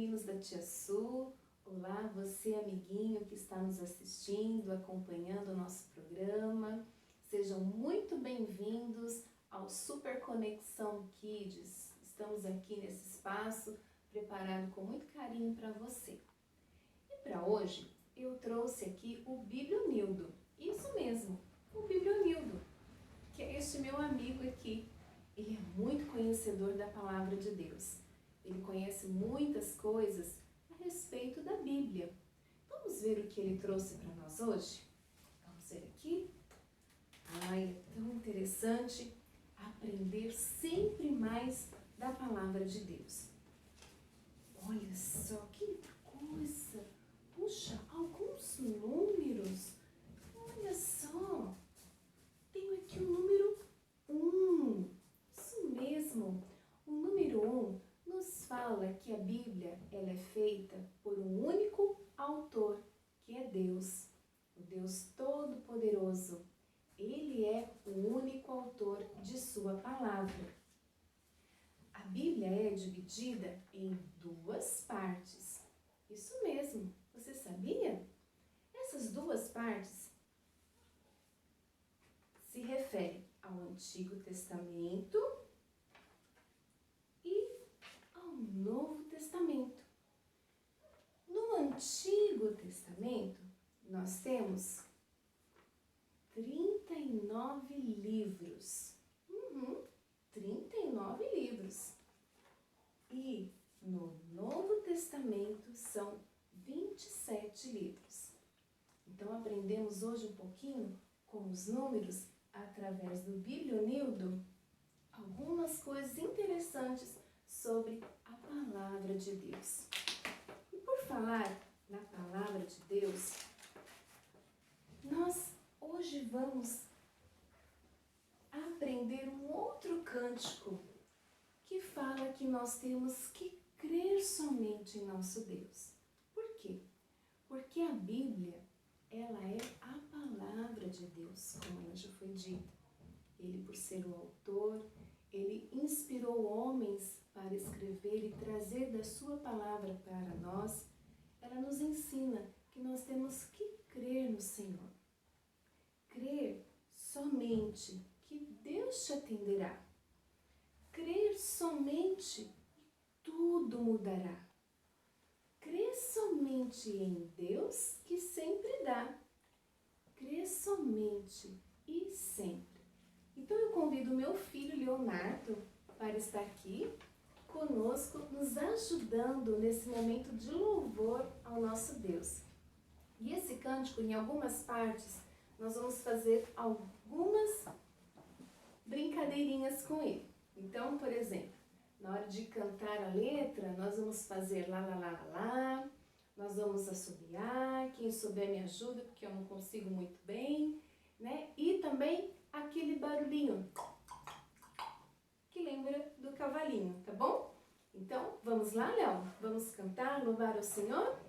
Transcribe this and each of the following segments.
meninos da Tia Su. Olá, você amiguinho que está nos assistindo, acompanhando o nosso programa. Sejam muito bem-vindos ao Super Conexão Kids. Estamos aqui nesse espaço preparado com muito carinho para você. E para hoje eu trouxe aqui o Biblionildo. Isso mesmo, o Biblionildo, que é este meu amigo aqui. Ele é muito conhecedor da Palavra de Deus. Ele conhece muitas coisas a respeito da Bíblia. Vamos ver o que ele trouxe para nós hoje? Vamos ver aqui. Ai, é tão interessante aprender sempre mais da Palavra de Deus. Olha só, que coisa! Puxa, alguns números. Olha só, tenho aqui o número 1. Isso mesmo, o número 1 nos fala que a Bíblia ela é feita por um único autor, que é Deus, o Deus Todo-Poderoso. Ele é o único autor de sua palavra. A Bíblia é dividida em 2 partes. Isso mesmo, você sabia? Essas 2 partes se referem ao Antigo Testamento e ao Novo Testamento. No Antigo Testamento, nós temos 39 livros. 39 livros. E no Novo Testamento são 27 livros. Então aprendemos hoje um pouquinho com os números através do Biblionildo algumas coisas interessantes sobre a Palavra de Deus. E por falar na Palavra de Deus, nós hoje vamos aprender um outro cântico que fala que nós temos que crer somente em nosso Deus. Por quê? Porque a Bíblia, ela é a Palavra de Deus, como já foi dito. Ele, por ser o autor, ele inspirou homens para escrever e trazer da sua palavra para nós. Ela nos ensina que nós temos que crer no Senhor. Crer somente que Deus te atenderá. Crer somente e tudo mudará. Crer somente em Deus que sempre dá. Crer somente e sempre. Então eu convido meu filho Leonardo para estar aqui conosco, nos ajudando nesse momento de louvor ao nosso Deus. E esse cântico, em algumas partes, nós vamos fazer algumas brincadeirinhas com ele. Então, por exemplo, na hora de cantar a letra, nós vamos fazer lá, lá, lá, lá, lá. Nós vamos assobiar. Quem souber me ajuda, porque eu não consigo muito bem, né? E também aquele barulhinho que lembra do cavalinho, tá bom? Então, vamos lá, Léo? Vamos cantar, louvar ao Senhor?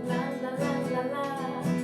Lá, lá, lá, lá, lá.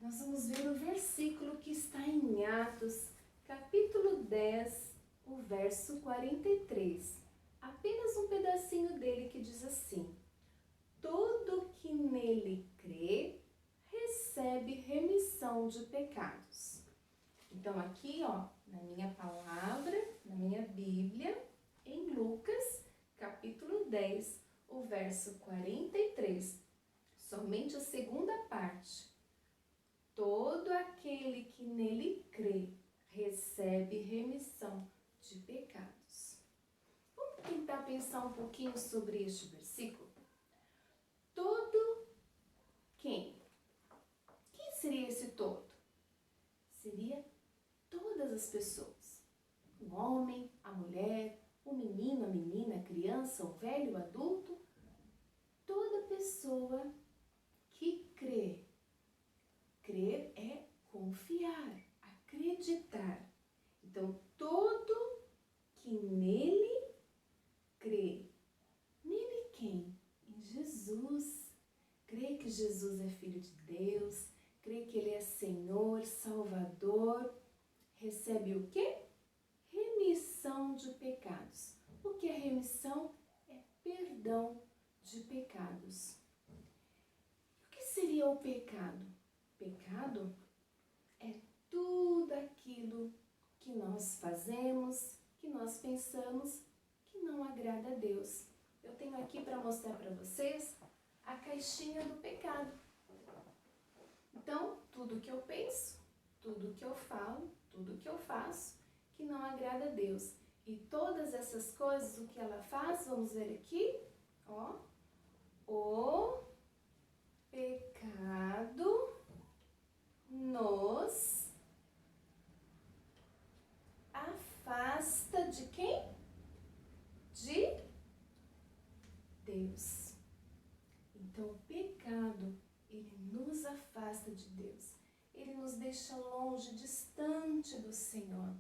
nós vamos ver o versículo que está em Atos, capítulo 10, o verso 43. Apenas um pedacinho dele que diz assim: todo que nele crê, recebe remissão de pecados. Então aqui, na minha palavra, na minha Bíblia, em Lucas, capítulo 10, o verso 43, somente a segunda parte. Todo aquele que nele crê, recebe remissão de pecados. Vamos tentar pensar um pouquinho sobre este versículo? Todo quem? Quem seria esse todo? Seria todas as pessoas. O homem, a mulher, o menino, a menina, a criança, o velho, o adulto. Toda pessoa que crê. Crer é confiar, acreditar. Então, todo que nele crê. Nele quem? Em Jesus. Crê que Jesus é Filho de Deus, crê que Ele é Senhor, Salvador. Recebe o quê? Remissão de pecados. O que é remissão? É perdão de pecados. O que seria o pecado? Pecado é tudo aquilo que nós fazemos, que nós pensamos, que não agrada a Deus. Eu tenho aqui para mostrar para vocês a caixinha do pecado. Então, tudo que eu penso, tudo que eu falo, tudo que eu faço, que não agrada a Deus. E todas essas coisas, o que ela faz, vamos ver aqui, o pecado nos afasta de quem? De Deus. Então, o pecado, ele nos afasta de Deus. Ele nos deixa longe, distante do Senhor.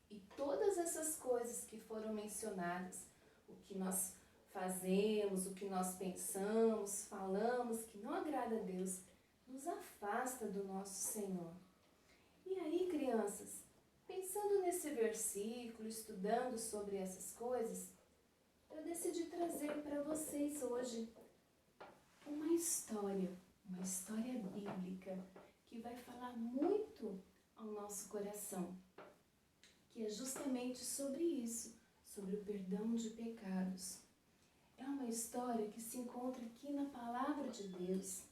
E todas essas coisas que foram mencionadas, o que nós fazemos, o que nós pensamos, falamos, que não agrada a Deus, nos afasta do nosso Senhor. E aí, crianças, pensando nesse versículo, estudando sobre essas coisas, eu decidi trazer para vocês hoje uma história bíblica que vai falar muito ao nosso coração, que é justamente sobre isso, sobre o perdão de pecados. É uma história que se encontra aqui na Palavra de Deus,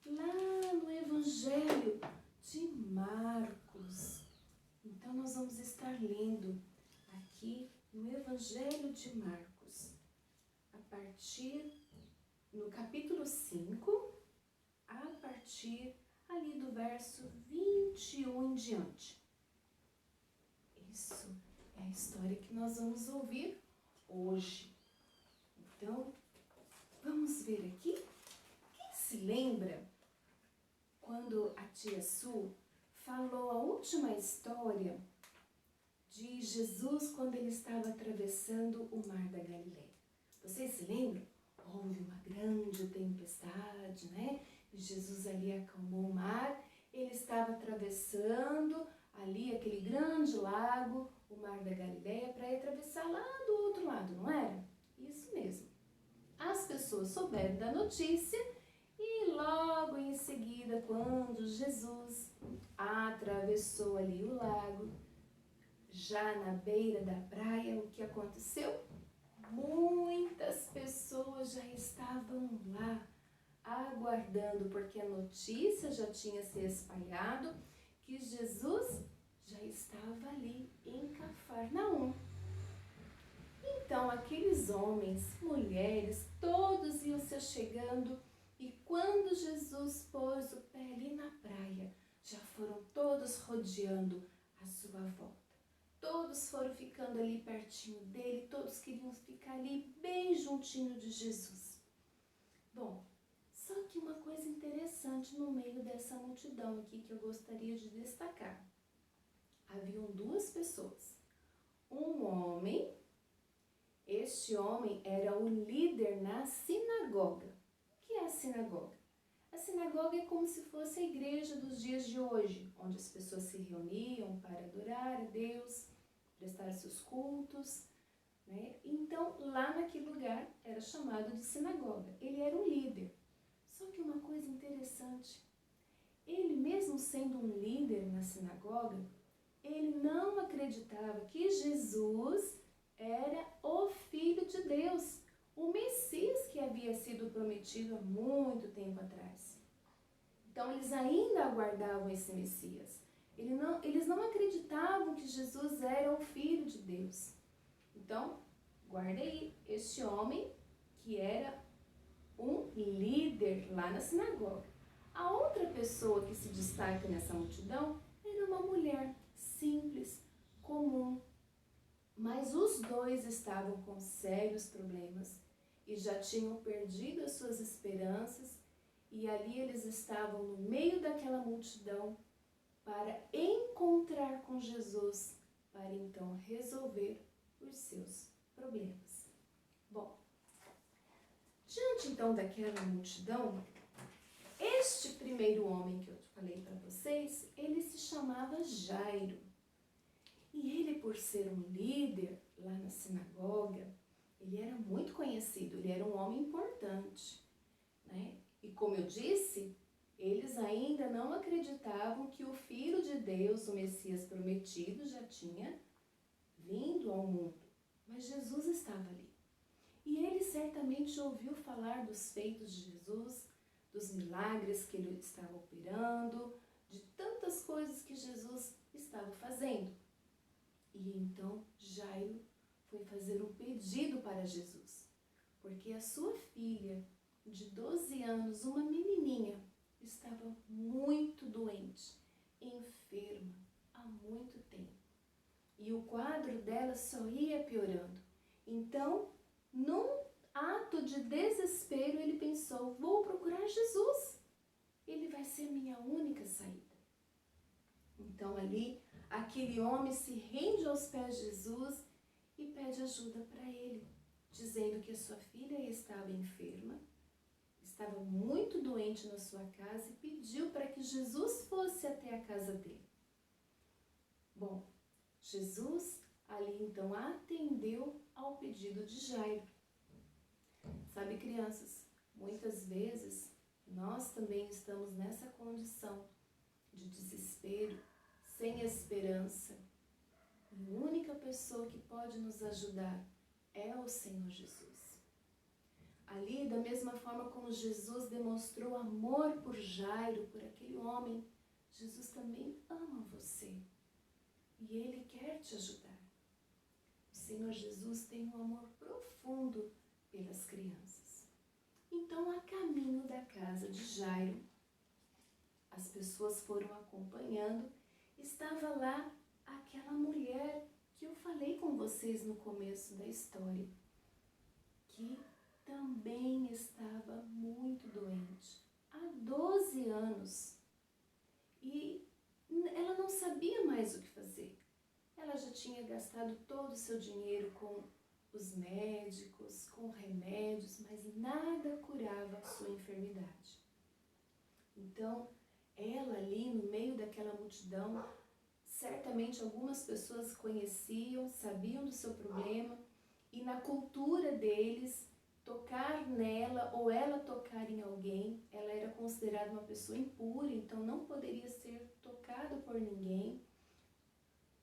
lá no Evangelho de Marcos. Então, nós vamos estar lendo aqui no Evangelho de Marcos, a partir no capítulo 5, a partir ali do verso 21 em diante. Isso é a história que nós vamos ouvir hoje. Então, vamos ver aqui. Quem se lembra quando a tia Su falou a última história de Jesus quando ele estava atravessando o mar da Galileia? Vocês se lembram? Houve uma grande tempestade, né? E Jesus ali acalmou o mar. Ele estava atravessando ali aquele grande lago, o mar da Galileia, para ir atravessar lá do outro lado, não era? Isso mesmo. As pessoas souberam da notícia e logo em seguida, quando Jesus atravessou ali o lago, já na beira da praia, o que aconteceu? Muitas pessoas já estavam lá aguardando, porque a notícia já tinha se espalhado que Jesus já estava ali em Cafarnaum. Então aqueles homens, mulheres, todos iam se chegando, e quando Jesus pôs o pé ali na praia, já foram todos rodeando a sua volta. Todos foram ficando ali pertinho dele, todos queriam ficar ali bem juntinho de Jesus. Bom, só que uma coisa interessante no meio dessa multidão aqui que eu gostaria de destacar. Haviam duas pessoas. Um homem, este homem era o líder na sinagoga. O que é a sinagoga? A sinagoga é como se fosse a igreja dos dias de hoje, onde as pessoas se reuniam para adorar a Deus, prestar seus cultos, né? Então, lá naquele lugar era chamado de sinagoga. Ele era um líder. Só que uma coisa interessante, ele mesmo sendo um líder na sinagoga, ele não acreditava que Jesus era o Filho de Deus, o Messias que havia sido prometido há muito tempo atrás. Então, eles ainda aguardavam esse Messias. Eles não acreditavam que Jesus era o Filho de Deus. Então, guarda aí, este homem que era um líder lá na sinagoga. A outra pessoa que se destaca nessa multidão era uma mulher simples, comum. Mas os dois estavam com sérios problemas e já tinham perdido as suas esperanças, e ali eles estavam no meio daquela multidão para encontrar com Jesus, para então resolver os seus problemas. Bom, diante então daquela multidão, este primeiro homem que eu falei para vocês, ele se chamava Jairo. E ele, por ser um líder lá na sinagoga, ele era muito conhecido, ele era um homem importante, né? E como eu disse, eles ainda não acreditavam que o Filho de Deus, o Messias prometido, já tinha vindo ao mundo. Mas Jesus estava ali. E ele certamente ouviu falar dos feitos de Jesus, dos milagres que ele estava operando, de tantas coisas que Jesus estava fazendo. E então Jairo foi fazer um pedido para Jesus, porque a sua filha de 12 anos, uma menininha, estava muito doente, enferma há muito tempo. E o quadro dela só ia piorando. Então, num ato de desespero, ele pensou, vou procurar Jesus. Ele vai ser a minha única saída. Então ali, aquele homem se rende aos pés de Jesus e pede ajuda para ele, dizendo que a sua filha estava enferma, estava muito doente na sua casa e pediu para que Jesus fosse até a casa dele. Bom, Jesus ali então atendeu ao pedido de Jairo. Sabe, crianças, muitas vezes nós também estamos nessa condição de desespero, sem esperança. E a única pessoa que pode nos ajudar é o Senhor Jesus. Ali, da mesma forma como Jesus demonstrou amor por Jairo, por aquele homem, Jesus também ama você. E Ele quer te ajudar. O Senhor Jesus tem um amor profundo pelas crianças. Então, a caminho da casa de Jairo, as pessoas foram acompanhando, estava lá aquela mulher que eu falei com vocês no começo da história, que também estava muito doente, há 12 anos. E ela não sabia mais o que fazer. Ela já tinha gastado todo o seu dinheiro com os médicos, com remédios, mas nada curava a sua enfermidade. Então, ela ali no meio daquela multidão, certamente algumas pessoas conheciam, sabiam do seu problema, e na cultura deles, tocar nela ou ela tocar em alguém, ela era considerada uma pessoa impura, então não poderia ser tocada por ninguém.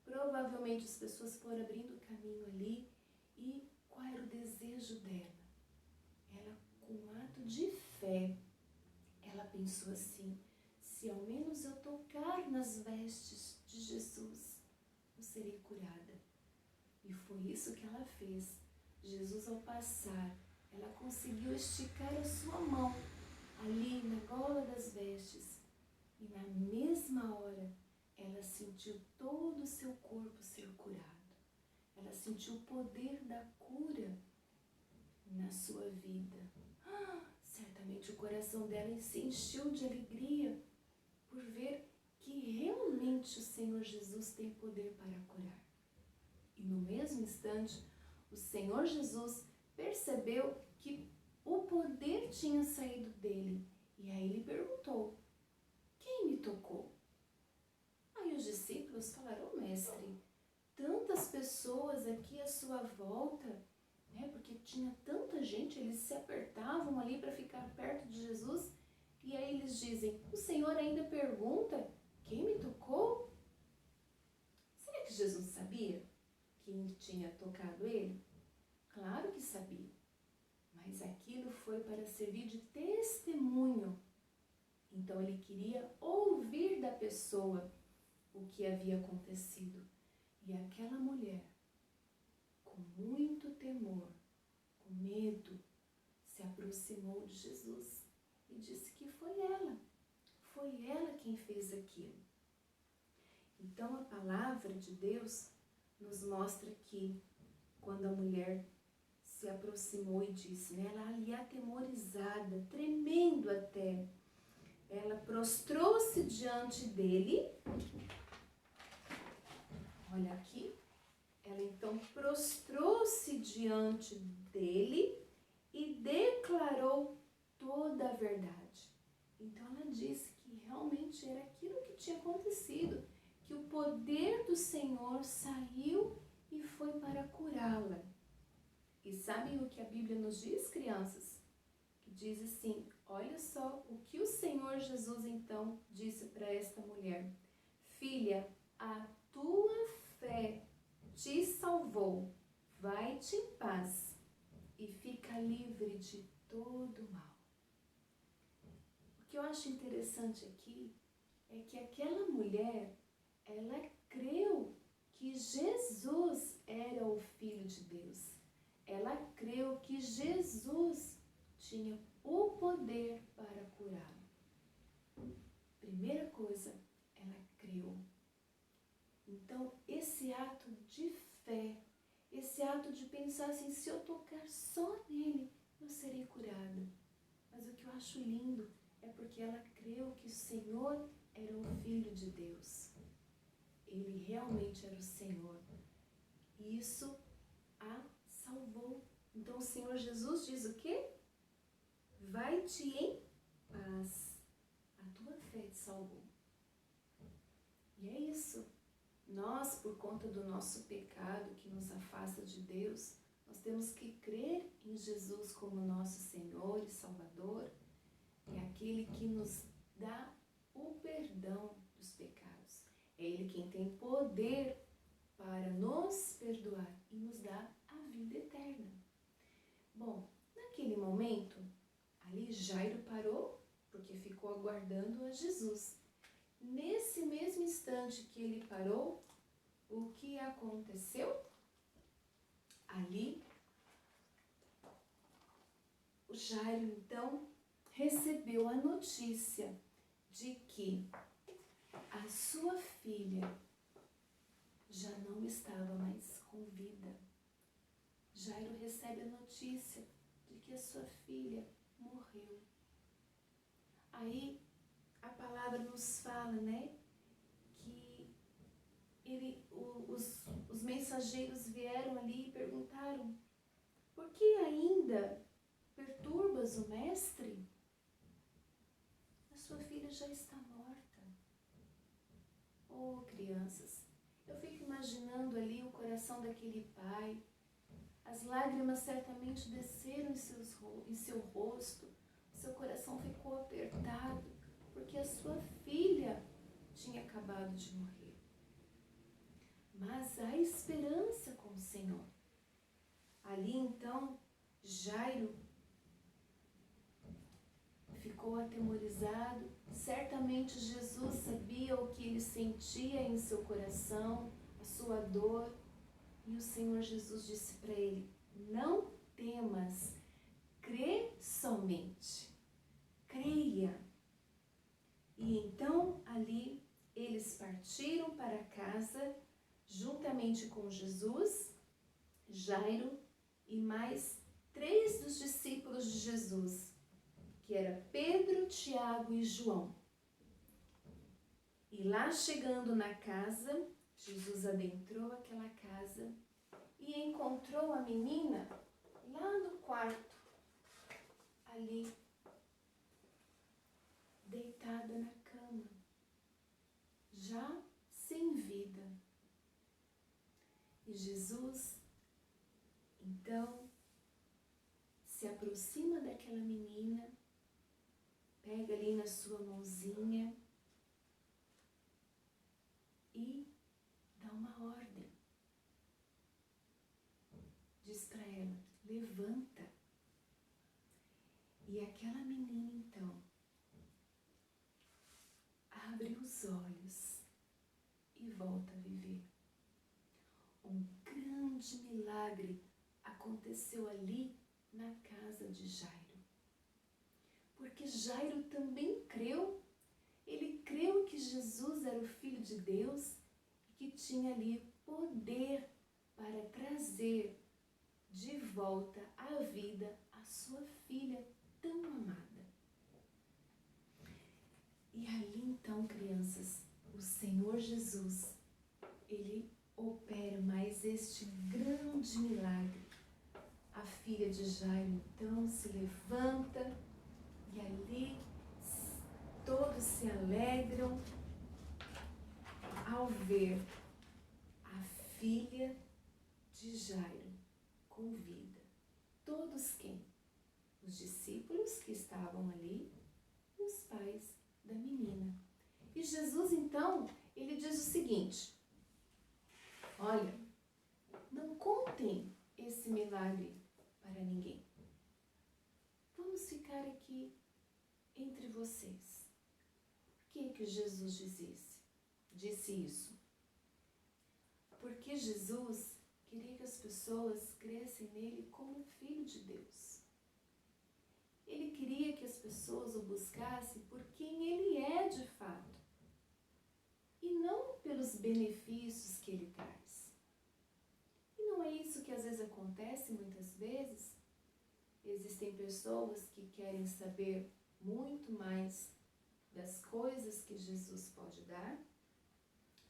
Provavelmente as pessoas foram abrindo caminho ali, e qual era o desejo dela? Ela, com um ato de fé, ela pensou assim, se ao menos eu tocar nas vestes de Jesus, eu serei curada. E foi isso que ela fez. Jesus, ao passar, ela conseguiu esticar a sua mão ali na gola das vestes. E na mesma hora, ela sentiu todo o seu corpo ser curado. Ela sentiu o poder da cura na sua vida. Certamente o coração dela se encheu de alegria por ver que realmente o Senhor Jesus tem poder para curar. E no mesmo instante, o Senhor Jesus percebeu que o poder tinha saído dele E aí ele perguntou, quem me tocou? Aí os discípulos falaram, mestre, tantas pessoas aqui à sua volta, né? Porque tinha tanta gente, eles se apertavam ali para ficar perto de Jesus. E aí eles dizem, o Senhor ainda pergunta, quem me tocou? Será que Jesus sabia quem tinha tocado ele? Claro que sabia, mas aquilo foi para servir de testemunho. Então ele queria ouvir da pessoa o que havia acontecido. E aquela mulher, com muito temor, com medo, se aproximou de Jesus e disse que foi ela quem fez aquilo. Então a palavra de Deus nos mostra que quando a mulher se aproximou e disse, né, ela ali atemorizada, tremendo até, ela prostrou-se diante dele. Olha aqui, ela então prostrou-se diante dele e declarou toda a verdade. Então ela disse que realmente era aquilo que tinha acontecido, que o poder do Senhor saiu e foi para curá-la. E sabem o que a Bíblia nos diz, crianças? Que diz assim, olha só o que o Senhor Jesus então disse para esta mulher. Filha, a tua fé te salvou, vai-te em paz e fica livre de todo mal. O que eu acho interessante aqui é que aquela mulher, ela creu que Jesus era o Filho de Deus. Ela creu que Jesus tinha o poder para curá-la. Primeira coisa, ela creu. Então, esse ato de fé, esse ato de pensar assim, se eu tocar só nele, eu serei curada. Mas o que eu acho lindo é porque ela creu que o Senhor era o Filho de Deus. Ele realmente era o Senhor. E isso a salvou. Então o Senhor Jesus diz o quê? Vai-te em paz. A tua fé te salvou. E é isso. Nós, por conta do nosso pecado que nos afasta de Deus, nós temos que crer em Jesus como nosso Senhor e Salvador. É aquele que nos dá o perdão dos pecados. É Ele quem tem poder para nos perdoar e nos dar a vida eterna. Bom, naquele momento, ali Jairo parou, porque ficou aguardando a Jesus. Nesse mesmo instante que ele parou, o que aconteceu? Ali, o Jairo então recebeu a notícia de que a sua filha já não estava mais com vida. Jairo recebe a notícia de que a sua filha morreu. Aí a palavra nos fala, né, que os mensageiros vieram ali e perguntaram, por que ainda perturbas o mestre? A sua filha já está morta. Oh, crianças, eu fico imaginando ali o coração daquele pai. As lágrimas certamente desceram em seu rosto. Seu coração ficou apertado, porque a sua filha tinha acabado de morrer. Mas há esperança com o Senhor. Ali então, Jairo ficou atemorizado. Certamente Jesus sabia o que ele sentia em seu coração, a sua dor. E o Senhor Jesus disse para ele, não temas, crê somente, creia. E então ali eles partiram para casa, juntamente com Jesus, Jairo e mais 3 dos discípulos de Jesus, que era Pedro, Tiago e João. E lá chegando na casa, Jesus adentrou aquela casa e encontrou a menina lá no quarto, ali, Jesus, então, se aproxima daquela menina, pega ali na sua mãozinha e dá uma ordem. Diz para ela, levanta. E aquela menina, então, abre os olhos e volta a viver. Um grande milagre aconteceu ali na casa de Jairo. Porque Jairo também creu. Ele creu que Jesus era o Filho de Deus e que tinha ali poder para trazer de volta à vida a sua filha tão amada. E ali então, crianças, o Senhor Jesus, Ele opera mais este grande milagre. A filha de Jairo então se levanta e ali todos se alegram ao ver a filha de Jairo com vida. Todos quem? Os discípulos que estavam ali e os pais da menina. E Jesus então, ele diz o seguinte, olha, não contem esse milagre para ninguém. Vamos ficar aqui entre vocês. Por que Jesus disse isso? Porque Jesus queria que as pessoas crescem nele como Filho de Deus. Ele queria que as pessoas o buscassem por quem ele é de fato. E não pelos benefícios que ele traz. E não é isso que às vezes acontece muitas vezes? Existem pessoas que querem saber muito mais das coisas que Jesus pode dar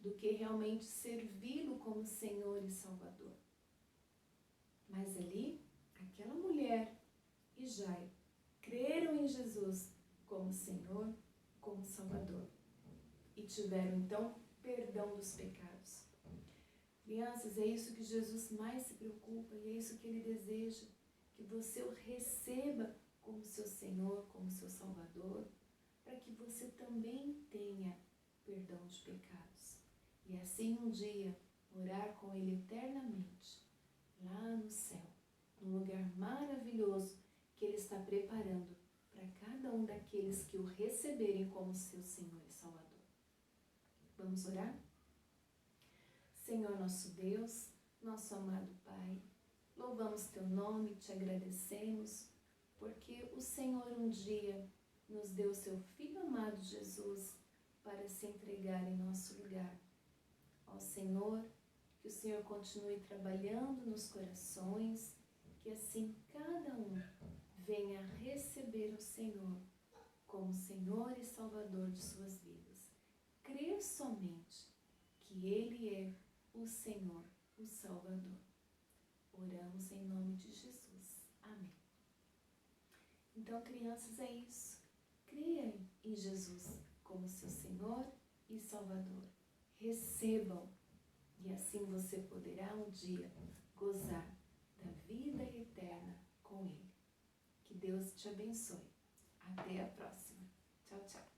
do que realmente servi-lo como Senhor e Salvador. Mas ali, aquela mulher e Jairo creram em Jesus como Senhor, como Salvador e tiveram então perdão dos pecados. Crianças, é isso que Jesus mais se preocupa e é isso que Ele deseja, que você o receba como seu Senhor, como seu Salvador, para que você também tenha perdão de pecados. E assim um dia morar com Ele eternamente, lá no céu, num lugar maravilhoso que Ele está preparando para cada um daqueles que o receberem como seu Senhor e Salvador. Vamos orar? Senhor nosso Deus, nosso amado Pai, louvamos Teu nome, Te agradecemos, porque o Senhor um dia nos deu Seu Filho amado Jesus para se entregar em nosso lugar. Ó Senhor, que o Senhor continue trabalhando nos corações, que assim cada um venha receber o Senhor como Senhor e Salvador de suas vidas. Crer somente que Ele é o Senhor, o Salvador. Oramos em nome de Jesus. Amém. Então, crianças, é isso. Creiam em Jesus como seu Senhor e Salvador. Recebam e assim você poderá um dia gozar da vida eterna com Ele. Que Deus te abençoe. Até a próxima. Tchau, tchau.